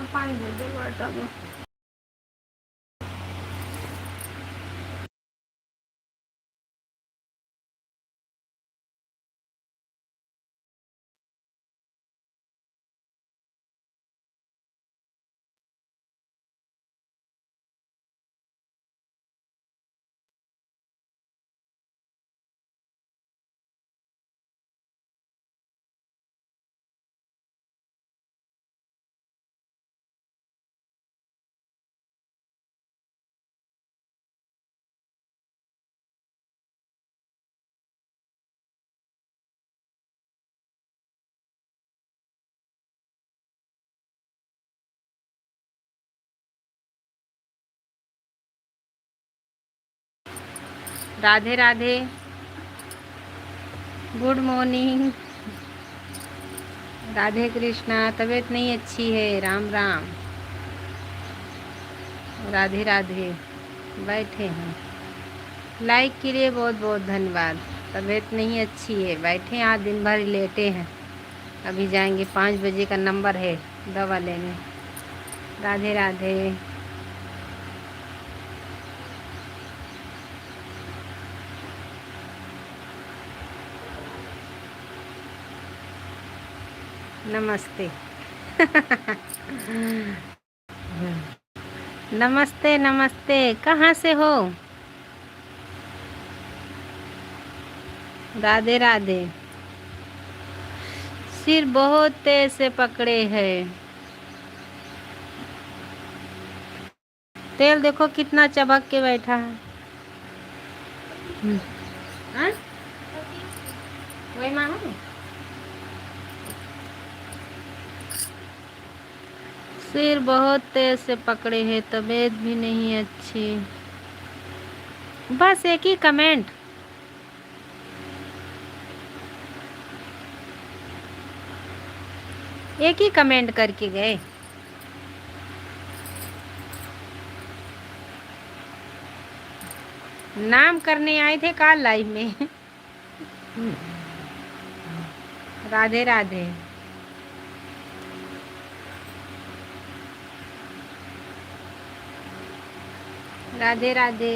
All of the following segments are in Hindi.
पानी दे दे बर्तन में। Radhe Radhe, good morning, Radhe Krishna. तबीयत नहीं अच्छी है, राम राम, राधे राधे। बैठे हैं, लाइक के लिए बहुत बहुत धन्यवाद। तबीयत नहीं अच्छी है, बैठे हैं, आज दिन भर लेटे हैं। अभी जाएंगे, 5 बजे का नंबर है दवा लेने। राधे राधे। नमस्ते। नमस्ते नमस्ते, कहाँ से हो? राधे राधे। सिर बहुत तेज से पकड़े हैं। तेल देखो कितना चबक के बैठा है। वही मांगो। सिर बहुत तेज से पकड़े हैं, तबीयत भी नहीं अच्छी। बस एक ही कमेंट। एक ही कमेंट करके गए। नाम करने आए थे काल लाइव में। राधे राधे। राधे राधे।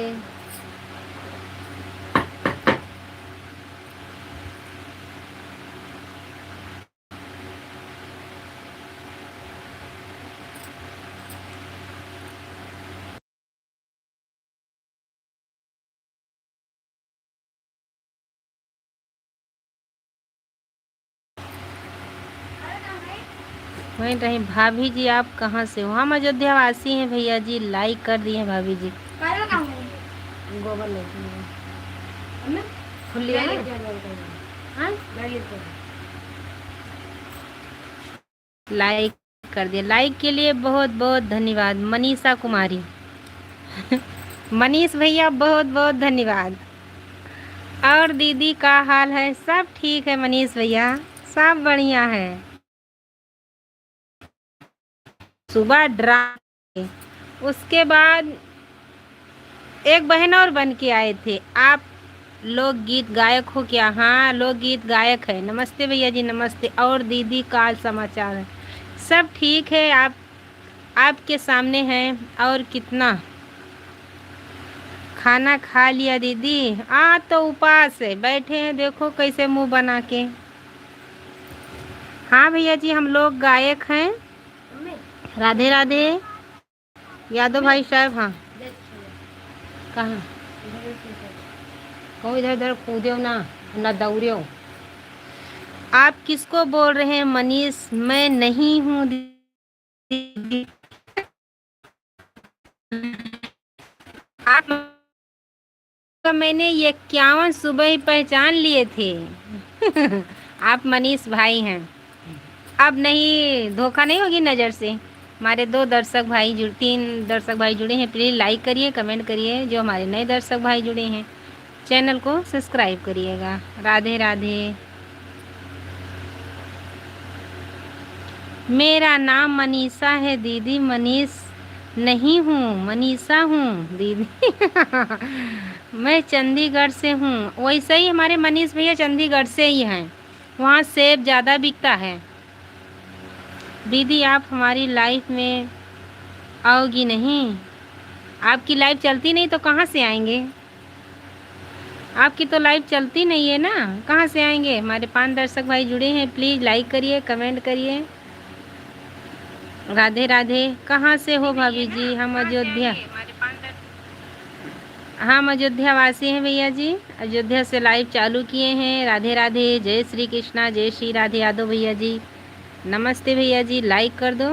वहीं रही। भाभी जी आप कहाँ से हो? हम अयोध्या वासी हैं भैया जी, लाइक कर दिए हैं भाभी जी। गोबर खुली है ना? लाइक कर दिया। लाइक के लिए बहुत बहुत धन्यवाद। मनीषा कुमारी। मनीष भैया बहुत बहुत धन्यवाद। और दीदी का हाल है? सब ठीक है मनीष भैया, सब बढ़िया है। सुबह ड्रा, उसके बाद एक बहन और बन के आए थे। आप लोक गीत गायक हो क्या? हाँ, लोक गीत गायक है। नमस्ते भैया जी, नमस्ते। और दीदी का समाचार है? सब ठीक है, आपके सामने हैं। और कितना खाना खा लिया दीदी? तो उपवास है, बैठे हैं, देखो कैसे मुंह बना के। हाँ भैया जी, हम लोग गायक हैं। राधे राधे। यादव भाई साहब। हाँ, कहाँ? कहो इधर उधर कूदो ना दौड़ो। आप किसको बोल रहे हैं? मनीष। मैं नहीं हूँ दीदी। आप मैंने 51 सुबह ही पहचान लिए थे। आप मनीष भाई हैं। अब नहीं, धोखा नहीं होगी नज़र से। हमारे 3 दर्शक भाई जुड़े हैं। प्लीज़ लाइक करिए, कमेंट करिए। जो हमारे नए दर्शक भाई जुड़े हैं, चैनल को सब्सक्राइब करिएगा। राधे राधे। मेरा नाम मनीषा है दीदी, मनीष नहीं हूँ, मनीषा हूँ दीदी। मैं चंडीगढ़ से हूँ। वैसे ही हमारे मनीष भैया चंडीगढ़ से ही हैं। वहाँ सेब ज़्यादा बिकता है। दीदी आप हमारी लाइफ में आओगी नहीं? आपकी लाइफ चलती नहीं तो कहाँ से आएंगे? आपकी तो लाइफ चलती नहीं है ना, कहाँ से आएंगे? हमारे 5 दर्शक भाई जुड़े हैं, प्लीज़ लाइक करिए, कमेंट करिए। राधे राधे। कहाँ से हो भाभी जी? हम अयोध्या, हम अयोध्या वासी हैं भैया जी, अयोध्या से लाइव चालू किए हैं। राधे राधे, जय श्री कृष्णा, जय श्री राधे यादव भैया जी, नमस्ते भैया जी, लाइक कर दो।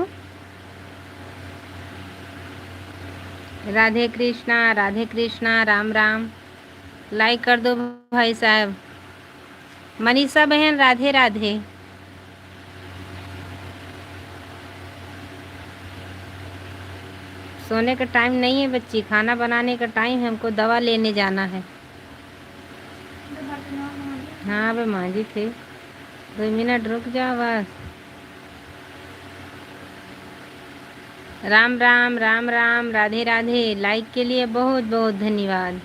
राधे कृष्णा, राम राम, लाइक कर दो भाई साहब। मनीषा बहन राधे राधे। सोने का टाइम नहीं है बच्ची, खाना बनाने का टाइम है, हमको दवा लेने जाना है। हाँ बे मांझी थे, 2 मिनट रुक जाओ बस। राम राम, राधे राधे, लाइक के लिए बहुत बहुत धन्यवाद।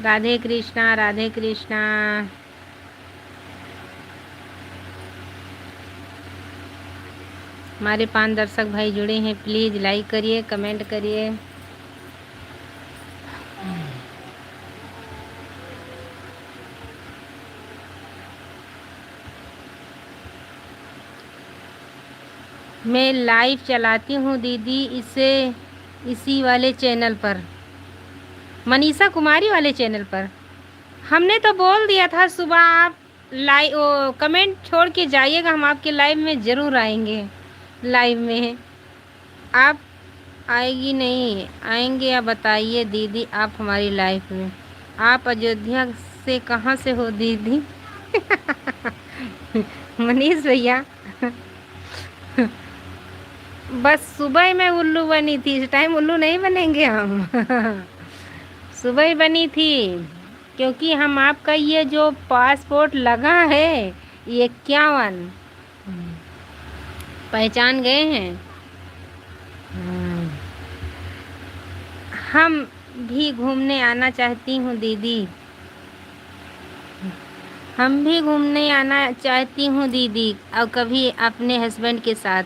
राधे कृष्णा, राधे कृष्णा। हमारे 5 दर्शक भाई जुड़े हैं, प्लीज़ लाइक करिए, कमेंट करिए। मैं लाइव चलाती हूँ दीदी इसी वाले चैनल पर, मनीषा कुमारी वाले चैनल पर। हमने तो बोल दिया था सुबह, आप लाइव कमेंट छोड़ के जाइएगा, हम आपके लाइव में ज़रूर आएंगे। लाइव में आप आएगी नहीं? आएंगे, आप बताइए दीदी आप हमारी लाइफ में। आप अयोध्या से कहाँ से हो दीदी? मनीष भैया, बस सुबह में उल्लू बनी थी, इस टाइम उल्लू नहीं बनेंगे हम। सुबह ही बनी थी, क्योंकि हम आपका ये जो पासपोर्ट लगा है, ये 51 पहचान गए हैं। हम भी घूमने आना चाहती हूँ दीदी, हम भी घूमने आना चाहती हूँ दीदी, और कभी अपने हस्बैंड के साथ।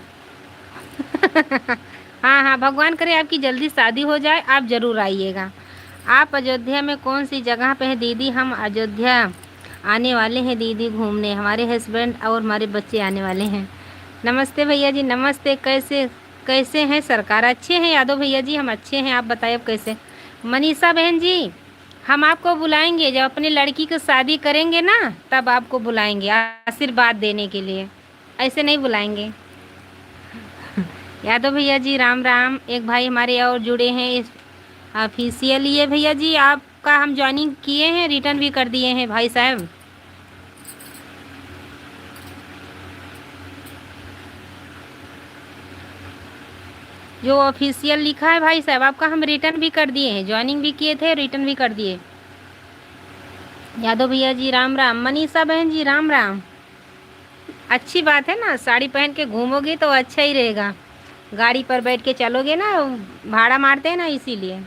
हाँ हाँ, भगवान करे आपकी जल्दी शादी हो जाए, आप ज़रूर आइएगा। आप अयोध्या में कौन सी जगह पे है दीदी? हम अयोध्या आने वाले हैं दीदी घूमने, हमारे हस्बैंड और हमारे बच्चे आने वाले हैं। नमस्ते भैया जी, नमस्ते। कैसे कैसे हैं सरकार? अच्छे हैं यादव भैया जी, हम अच्छे हैं, आप बताइए अब कैसे? मनीषा बहन जी, हम आपको बुलाएंगे जब अपनी लड़की की शादी करेंगे ना, तब आपको बुलाएंगे आशीर्वाद देने के लिए, ऐसे नहीं बुलाएंगे। यादव भैया जी राम राम। एक भाई हमारे और जुड़े हैं इस ऑफिशियल, ये भैया जी आपका हम ज्वाइनिंग किए हैं, रिटर्न भी कर दिए हैं भाई साहब। जो ऑफिशियल लिखा है भाई साहब आपका, हम रिटर्न भी कर दिए हैं, ज्वाइनिंग भी किए थे, रिटर्न भी कर दिए। यादव भैया जी राम राम। मनीषा बहन जी राम राम। अच्छी बात है ना, साड़ी पहन के घूमोगे तो अच्छा ही रहेगा, गाड़ी पर बैठ के चलोगे ना, भाड़ा मारते हैं ना, इसीलिए।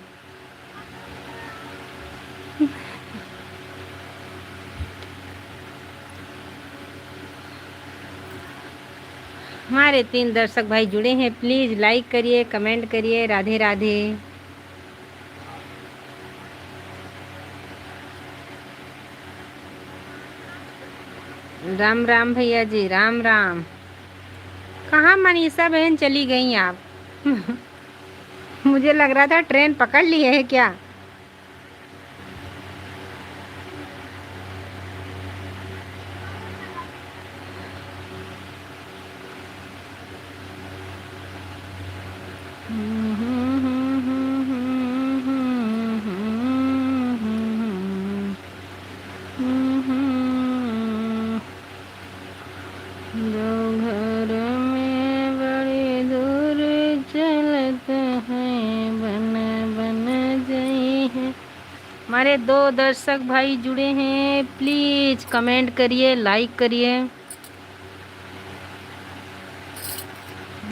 हमारे 3 दर्शक भाई जुड़े हैं, प्लीज़ लाइक करिए, कमेंट करिए। राधे राधे। राम राम भैया जी राम राम। कहाँ मनीषा बहन चली गई आप? मुझे लग रहा था ट्रेन पकड़ लिए है क्या? हमारे 2 दर्शक भाई जुड़े हैं, प्लीज़ कमेंट करिए, लाइक करिए।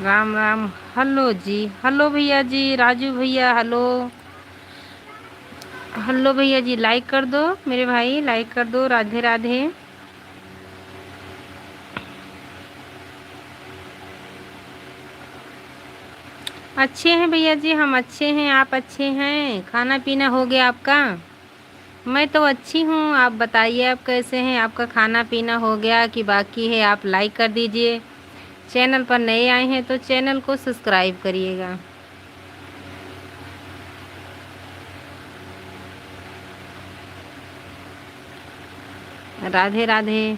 राम राम। हेलो जी, हेलो भैया जी, राजू भैया, हेलो हेलो भैया जी, लाइक कर दो मेरे भाई, लाइक कर दो। राधे राधे। अच्छे हैं भैया जी, हम अच्छे हैं। आप अच्छे हैं? खाना पीना हो गया आपका? मैं तो अच्छी हूँ। आप बताइए, आप कैसे हैं? आपका खाना पीना हो गया कि बाकी है? आप लाइक कर दीजिए। चैनल पर नए आए हैं तो चैनल को सब्सक्राइब करिएगा। राधे राधे।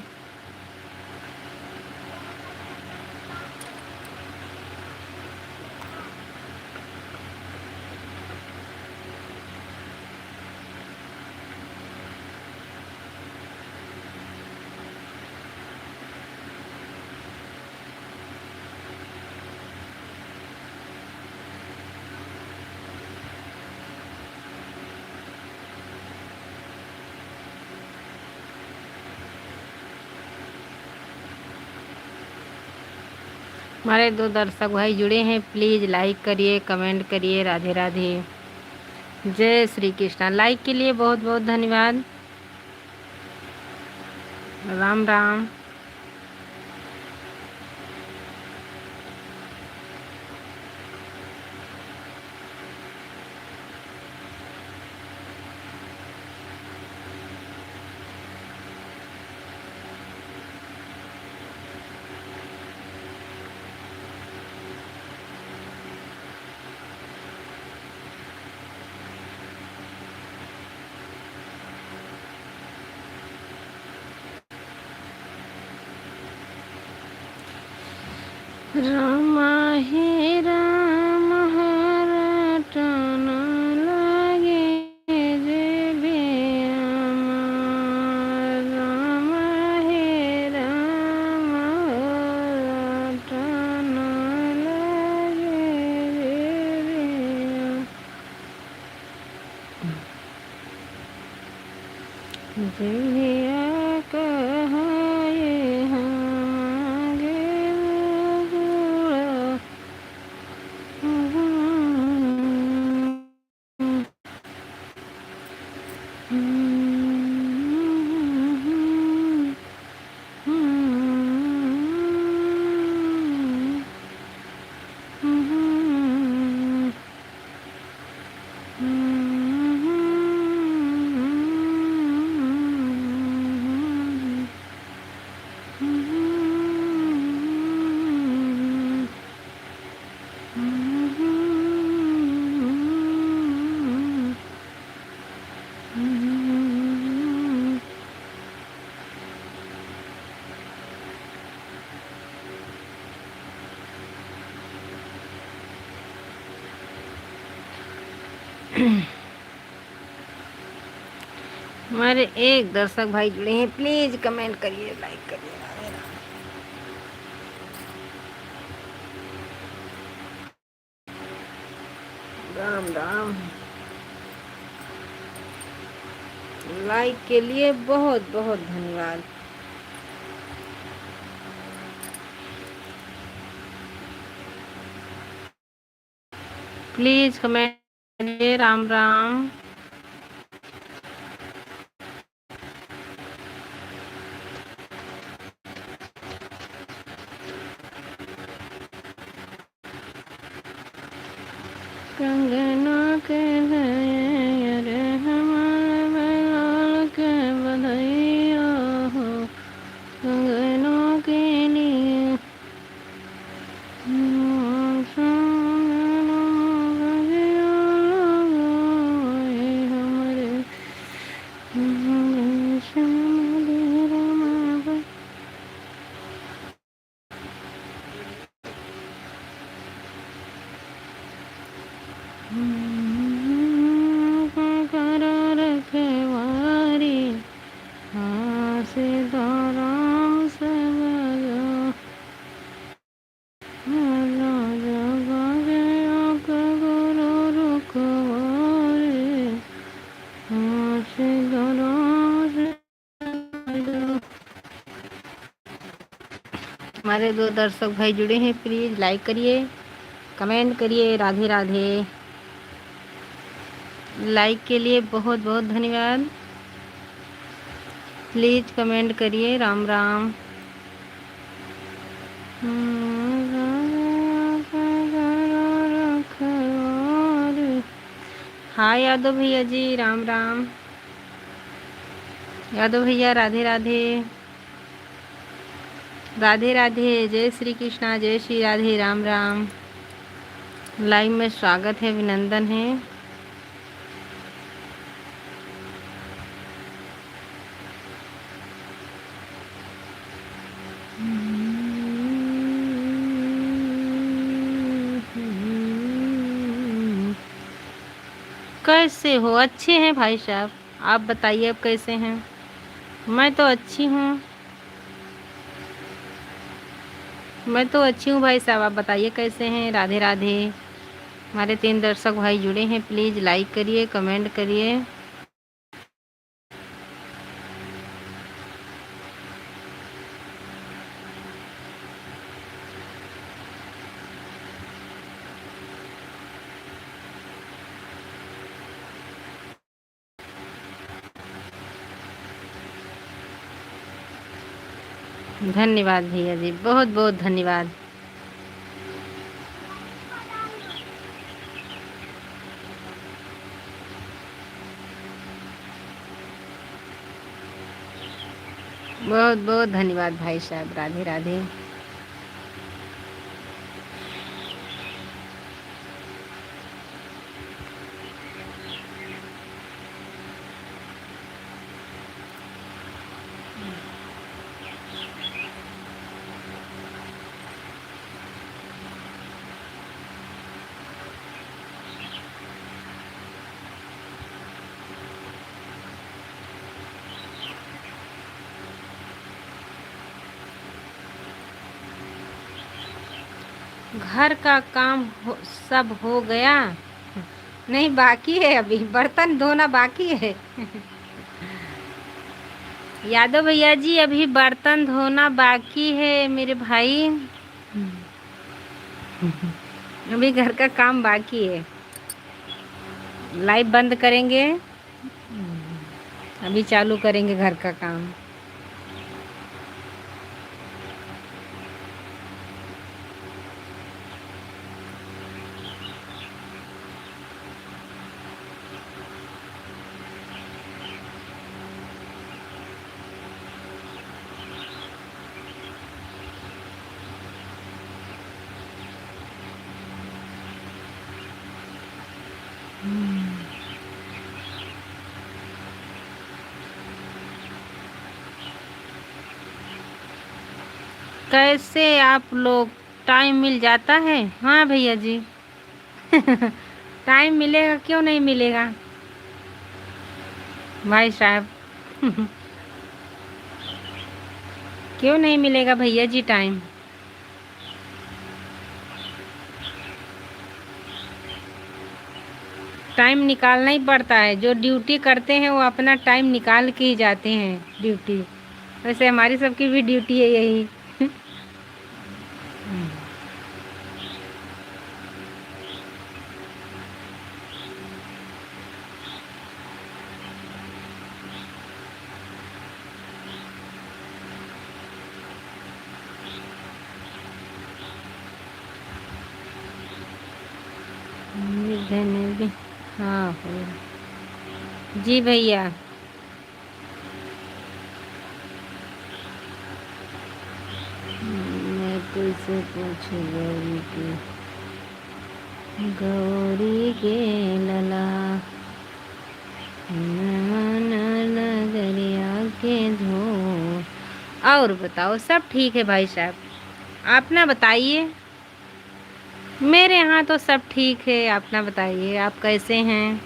हमारे 2 दर्शक भाई जुड़े हैं, प्लीज़ लाइक करिए, कमेंट करिए। राधे राधे। जय श्री कृष्णा। लाइक के लिए बहुत बहुत धन्यवाद। राम राम। राम हे राम रटन लागे जे बेअम। राम हे राम रटन लागे जे बेअम। जिया कहाए हम गे गुरुआ। हमारे एक दर्शक भाई जुड़े हैं, प्लीज कमेंट करिए, लाइक करिए। राम राम। लाइक के लिए बहुत बहुत धन्यवाद। प्लीज कमेंट करिए। राम राम। कंगना के नयर हमारे बैलाल के बधैया हो। कंगना के लिए हमारे 2 दर्शक भाई जुड़े हैं, प्लीज लाइक करिए, कमेंट करिए। राधे राधे। लाइक के लिए बहुत बहुत धन्यवाद। प्लीज कमेंट करिए। राम राम। हाँ यादव भैया जी, राम राम। यादव भैया राधे राधे। राधे राधे, जय श्री कृष्णा, जय श्री राधे, राम राम। लाइव में स्वागत है, अभिनंदन है। कैसे हो? अच्छे हैं भाई साहब, आप बताइए आप कैसे हैं? मैं तो अच्छी हूँ। मैं तो अच्छी हूँ भाई साहब, आप बताइए कैसे हैं? राधे राधे। हमारे 3 दर्शक भाई जुड़े हैं, प्लीज़ लाइक करिए, कमेंट करिए। धन्यवाद भैया जी, बहुत बहुत धन्यवाद। बहुत बहुत धन्यवाद भाई साहब, राधे राधे। घर का काम सब हो गया? नहीं, बाकी है, अभी बर्तन धोना बाकी है। यादव भैया जी, अभी बर्तन धोना बाकी है मेरे भाई। अभी घर का काम बाकी है। लाइव बंद करेंगे, अभी चालू करेंगे घर का काम। कैसे आप लोग, टाइम मिल जाता है? हाँ भैया जी। टाइम मिलेगा, क्यों नहीं मिलेगा भाई साहब। क्यों नहीं मिलेगा भैया जी टाइम? टाइम निकालना ही पड़ता है। जो ड्यूटी करते हैं वो अपना टाइम निकाल के ही जाते हैं ड्यूटी। वैसे हमारी सबकी भी ड्यूटी है यही। हाँ जी भैया। मैं तुझसे पूछूं गौरी के, गौरी के लला, नगरिया के धो। और बताओ, सब ठीक है भाई साहब? आप ना बताइए। मेरे यहाँ तो सब ठीक है, आप ना बताइए आप कैसे हैं?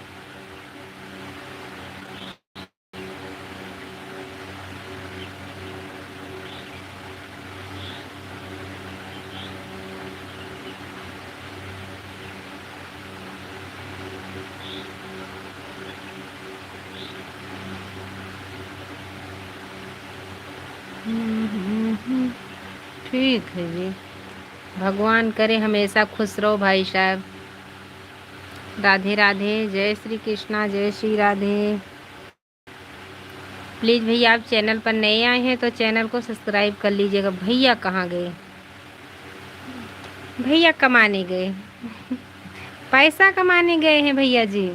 ठीक है जी, भगवान करे हमेशा खुश रहो भाई साहब। राधे राधे, जय श्री कृष्णा, जय श्री राधे। प्लीज़ भैया, आप चैनल पर नए आए हैं तो चैनल को सब्सक्राइब कर लीजिएगा। भैया कहाँ गए? भैया कमाने गए। पैसा कमाने गए हैं भैया जी।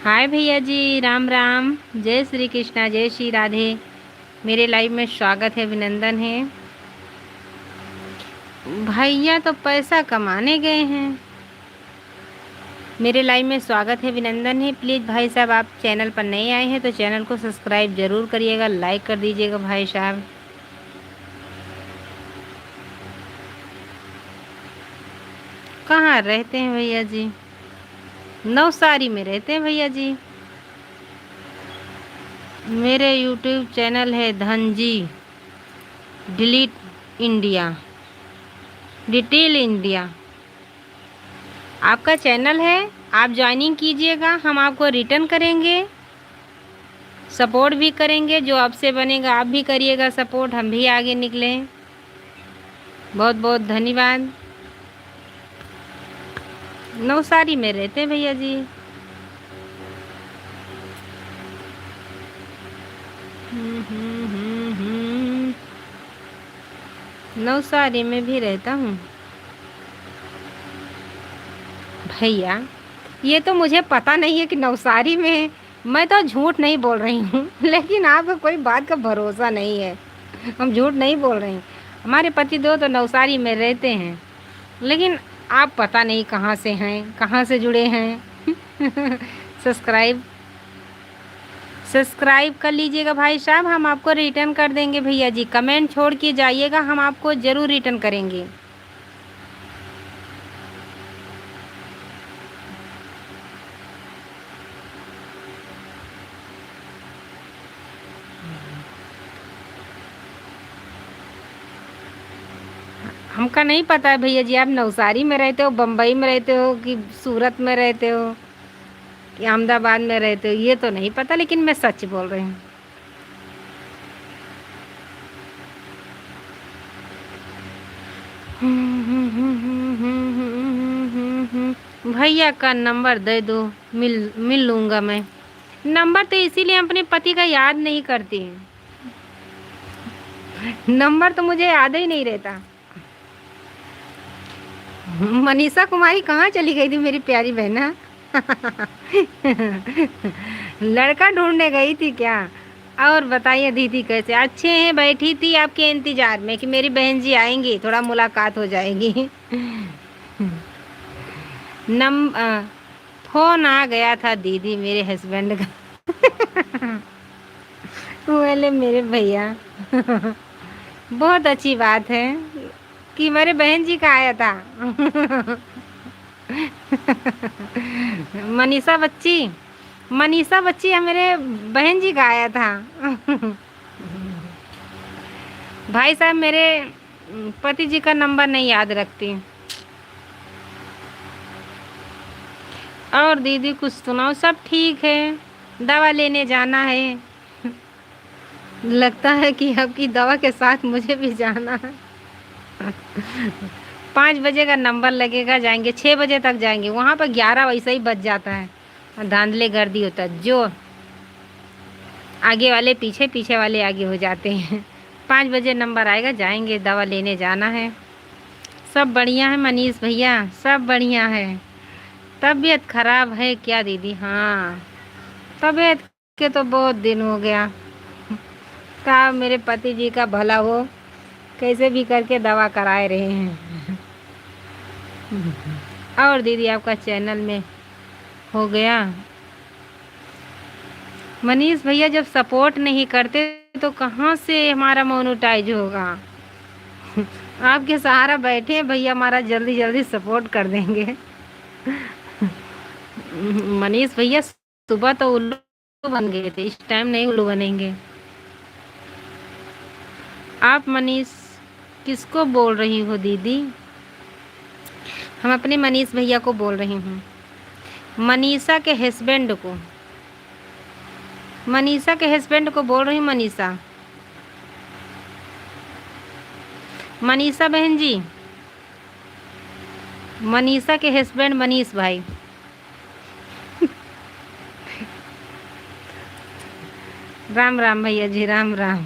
हाय भैया जी, राम राम, जय श्री कृष्णा, जय श्री राधे। मेरे लाइव में स्वागत है, अभिनंदन है। भैया तो पैसा कमाने गए हैं। मेरे लाइव में स्वागत है, अभिनंदन है। प्लीज़ भाई साहब, आप चैनल पर नए आए हैं तो चैनल को सब्सक्राइब ज़रूर करिएगा, लाइक कर दीजिएगा भाई साहब। कहाँ रहते हैं भैया जी? नवसारी में रहते हैं भैया जी। मेरे यूट्यूब चैनल है Dhanji delete India, detail India. आपका चैनल है, आप ज्वाइनिंग कीजिएगा, हम आपको रिटर्न करेंगे, सपोर्ट भी करेंगे। जो आपसे बनेगा आप भी करिएगा सपोर्ट, हम भी आगे निकलें। बहुत बहुत धन्यवाद। नवसारी में रहते हैं भैया जी। नवसारी में भी रहता हूँ भैया। ये तो मुझे पता नहीं है कि नवसारी में, मैं तो झूठ नहीं बोल रही हूँ। लेकिन आपको कोई बात का भरोसा नहीं है, हम झूठ नहीं बोल रहे हैं। हमारे पति दो तो नवसारी में रहते हैं, लेकिन आप पता नहीं कहाँ से हैं, कहाँ से जुड़े हैं। सब्सक्राइब कर लीजिएगा भाई साहब, हम आपको रिटर्न कर देंगे भैया जी। कमेंट छोड़ के जाइएगा, हम आपको ज़रूर रिटर्न करेंगे। हमका नहीं पता है भैया जी, आप नवसारी में रहते हो, बम्बई में रहते हो, कि सूरत में रहते हो, कि अहमदाबाद में रहते हो, ये तो नहीं पता, लेकिन मैं सच बोल रही हूँ। भैया का नंबर दे दो, मिल लूँगा मैं। नंबर तो इसीलिए अपने पति का याद नहीं करती। नंबर तो मुझे याद ही नहीं रहता। मनीषा कुमारी कहाँ चली गई थी मेरी प्यारी बहना? लड़का ढूंढने गई थी क्या? और बताइए दीदी कैसे? अच्छे हैं, बैठी थी आपके इंतजार में कि मेरी बहन जी आएंगी, थोड़ा मुलाकात हो जाएगी। नम फोन आ गया था दीदी मेरे हस्बैंड का। बोले मेरे भैया। बहुत अच्छी बात है कि मेरे बहन जी का आया था। मनीषा बच्ची है, मेरे बहन जी का आया था। भाई साहब मेरे पति जी का नंबर नहीं याद रखती। और दीदी कुछ सुनाओ। सब ठीक है, दवा लेने जाना है। लगता है कि आपकी दवा के साथ मुझे भी जाना है। 5 बजे का नंबर लगेगा, जाएंगे 6 बजे तक जाएंगे। वहाँ पर 11 वैसे ही बज जाता है, धांधले गर्दी होता है। जो आगे वाले पीछे, पीछे वाले आगे हो जाते हैं। 5 बजे नंबर आएगा, जाएंगे, दवा लेने जाना है। सब बढ़िया है मनीष भैया, सब बढ़िया है। तबीयत खराब है क्या दीदी? हाँ, तबीयत के तो बहुत दिन हो गया। का मेरे पति जी का भला हो, कैसे भी करके दवा कराए रहे हैं। और दीदी आपका चैनल में हो गया। मनीष भैया जब सपोर्ट नहीं करते तो कहाँ से हमारा मोनेटाइज होगा? आपके सहारा बैठे हैं भैया, हमारा जल्दी जल्दी सपोर्ट कर देंगे। मनीष भैया सुबह तो उल्लू बन गए थे, इस टाइम नहीं उल्लू बनेंगे। आप मनीष किसको बोल रही हो दीदी? हम अपने मनीष भैया को बोल रही हूँ, मनीषा के हस्बैंड को, मनीषा के हस्बैंड को बोल रही हूँ। मनीषा बहन जी, मनीषा के हस्बैंड मनीष भाई। राम राम भैया जी, राम राम।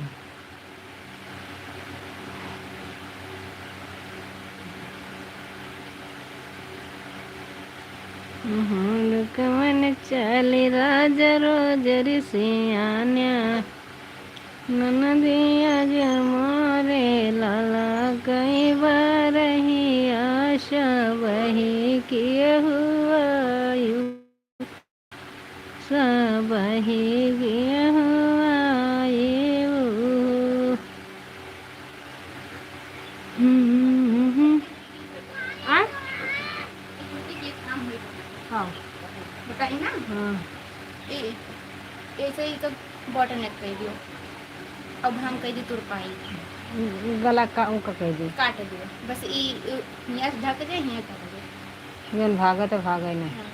कमन चाली राजा रोजर से आन्या ननदिया जमारे लाला कई बार ही आशा वही किए हुआ यू सब ही किए हुआ यू। हाँ हाँ बताइए ना। हाँ ए ऐसे ही तो बॉटल नेक कह दियो। अब हम कह दी तुर पाई गला का उनका कह दी काट दियो बस ई यहाँ से ढक दे यहाँ काट दे। जन भागा तो भागा नहीं। हाँ।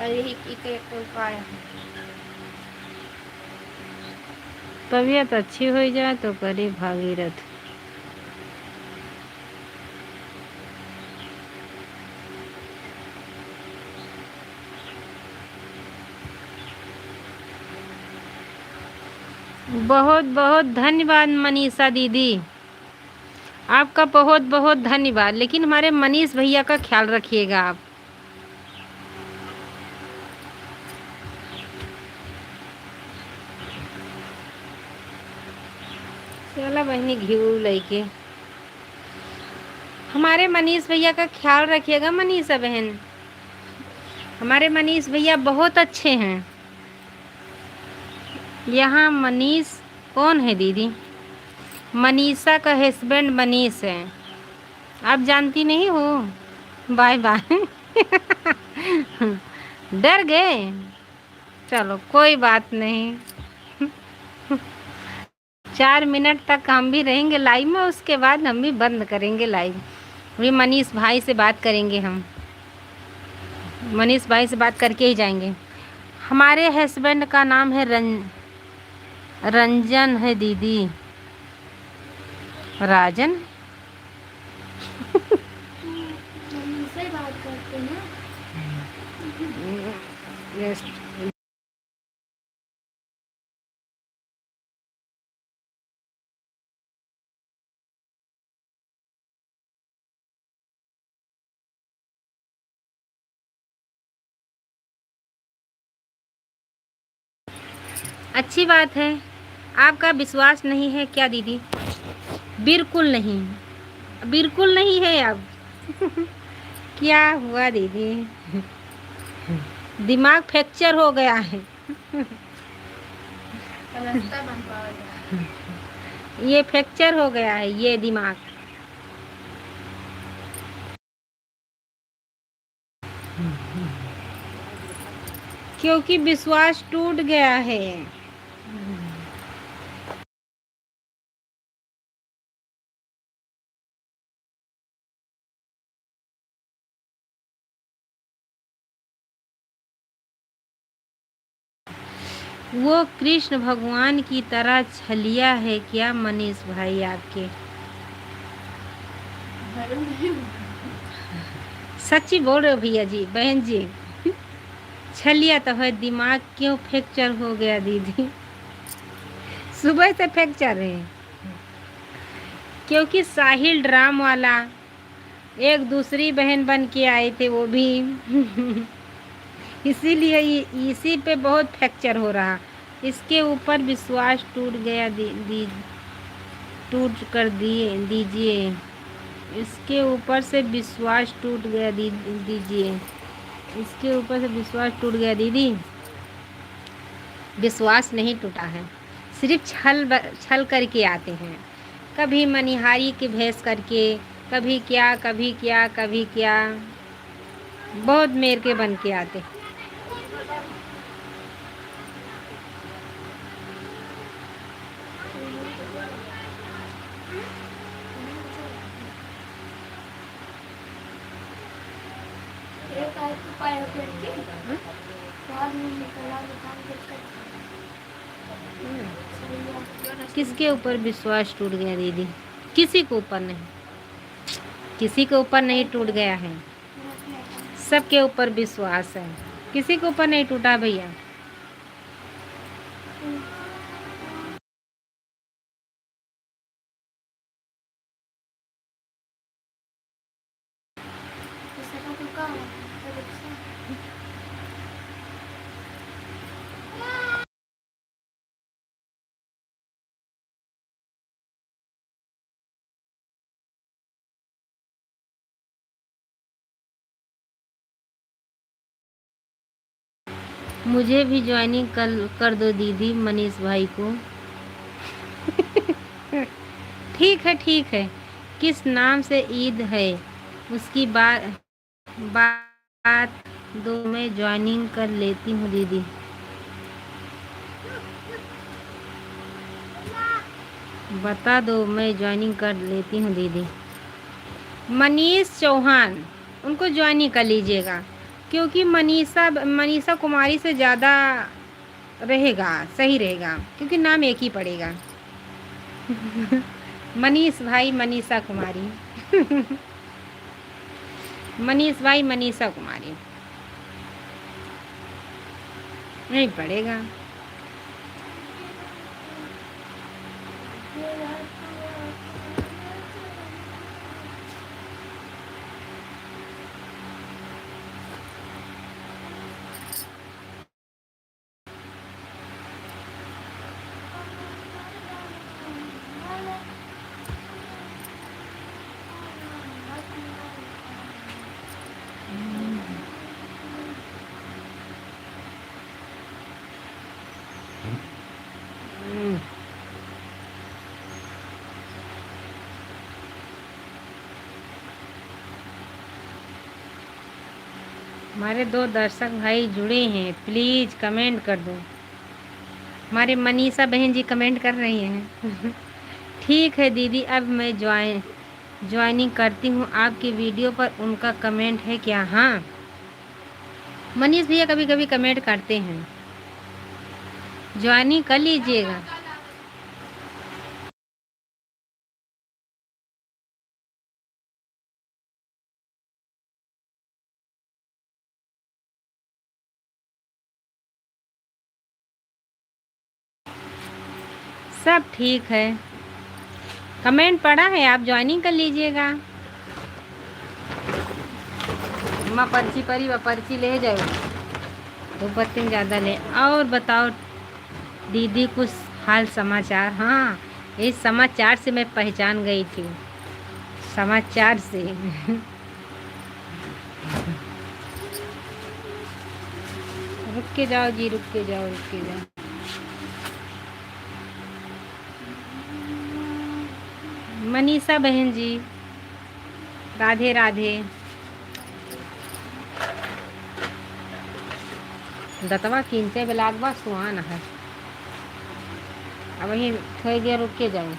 और यही एक उपाय है। तबीयत अच्छी हो जाए तो करी भागीरथ। बहुत बहुत धन्यवाद मनीषा दीदी, आपका बहुत बहुत धन्यवाद। लेकिन हमारे मनीष भैया का ख्याल रखिएगा आप। चला बहनी घी लेके हमारे मनीष भैया का ख्याल रखिएगा। मनीषा बहन, हमारे मनीष भैया बहुत अच्छे हैं। यहाँ मनीष कौन है दीदी? मनीषा का हस्बैंड मनीष है, आप जानती नहीं हो? Bye bye. डर गए? चलो कोई बात नहीं। 4 मिनट तक हम भी रहेंगे लाइव में, उसके बाद हम भी बंद करेंगे लाइव। अभी मनीष भाई से बात करेंगे हम, मनीष भाई से बात करके ही जाएंगे। हमारे हस्बैंड का नाम है रंजन है दीदी। राजन से बात करते हैं। अच्छी बात है। आपका विश्वास नहीं है क्या दीदी? बिल्कुल नहीं, बिल्कुल नहीं है अब। क्या हुआ दीदी? दिमाग फ्रैक्चर हो गया है। रास्ता बन पाएगा। ये फ्रैक्चर हो गया है ये दिमाग। क्योंकि विश्वास टूट गया है। वो कृष्ण भगवान की तरह छलिया है क्या मनीष भाई आपके? सच्ची बोल रहे हो भैया जी, बहन जी? छलिया तो है, दिमाग क्यों फ्रैक्चर हो गया दीदी? सुबह से फ्रैक्चर है क्योंकि साहिल ड्राम वाला एक दूसरी बहन बन के आए थे वो भी। इसीलिए इसी पे बहुत फ्रैक्चर हो रहा। इसके ऊपर विश्वास टूट गया टूट कर दीजिए। इसके ऊपर से विश्वास टूट गया दीजिए। इसके ऊपर से विश्वास टूट गया दीदी। विश्वास नहीं टूटा है, सिर्फ छल करके आते हैं। कभी मनिहारी के भेस करके, कभी क्या कभी क्या कभी क्या, बहुत मेर के बन के आते। किसके ऊपर विश्वास टूट गया दीदी? किसी के ऊपर नहीं, किसी के ऊपर नहीं टूट गया है, सबके ऊपर विश्वास है। किसी के ऊपर नहीं टूटा भैया। मुझे भी ज्वाइनिंग कर दो दीदी मनीष भाई को। ठीक है। किस नाम से ईद है उसकी बात दो, मैं ज्वाइनिंग कर लेती हूँ दीदी। बता दो, मैं ज्वाइनिंग कर लेती हूँ दीदी। मनीष चौहान, उनको ज्वाइनिंग कर लीजिएगा, क्योंकि मनीषा कुमारी से ज़्यादा रहेगा, सही रहेगा, क्योंकि नाम एक ही पड़ेगा। मनीष भाई मनीषा कुमारी। मनीष भाई मनीषा कुमारी नहीं पड़ेगा। हमारे 2 दर्शक भाई जुड़े हैं, प्लीज़ कमेंट कर दो। हमारे मनीषा बहन जी कमेंट कर रही हैं। ठीक है दीदी, अब मैं ज्वाइनिंग करती हूँ। आपकी वीडियो पर उनका कमेंट है क्या? हाँ, मनीष भैया कभी कभी कमेंट करते हैं, ज्वाइनिंग कर लीजिएगा। सब ठीक है, कमेंट पड़ा है, आप ज्वाइनिंग कर लीजिएगा। माँ पर्ची परी व पर्ची ले जाओ, 2 पत्ती ज़्यादा ले। और बताओ दीदी कुछ हाल समाचार? हाँ, इस समाचार से मैं पहचान गई थी, समाचार से। रुक के जाओ जी, रुक के जाओ। मनीषा बहन जी, राधे राधे। दतवा कीनते बेलागवा सुहान है। अब वहीं थोड़ी देर रुक के जाओ।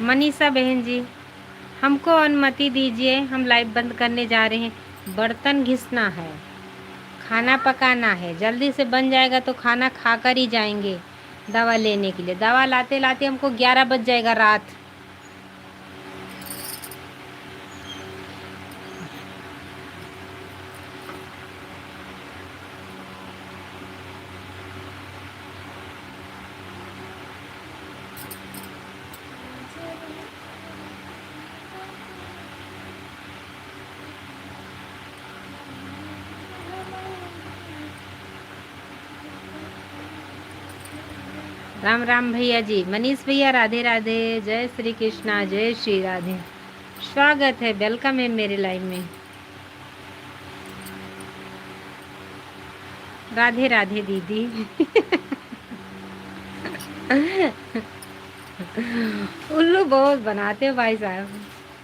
मनीषा बहन जी, हमको अनुमति दीजिए, हम लाइव बंद करने जा रहे हैं। बर्तन घिसना है, खाना पकाना है, जल्दी से बन जाएगा तो खाना खाकर ही जाएंगे दवा लेने के लिए। दवा लाते लाते हमको 11 बज जाएगा रात। राम राम भैया जी। मनीष भैया राधे राधे, जय श्री कृष्णा, जय श्री राधे। स्वागत है, वेलकम है मेरे लाइव में। राधे राधे दीदी। उल्लू बहुत बनाते हो भाई साहब।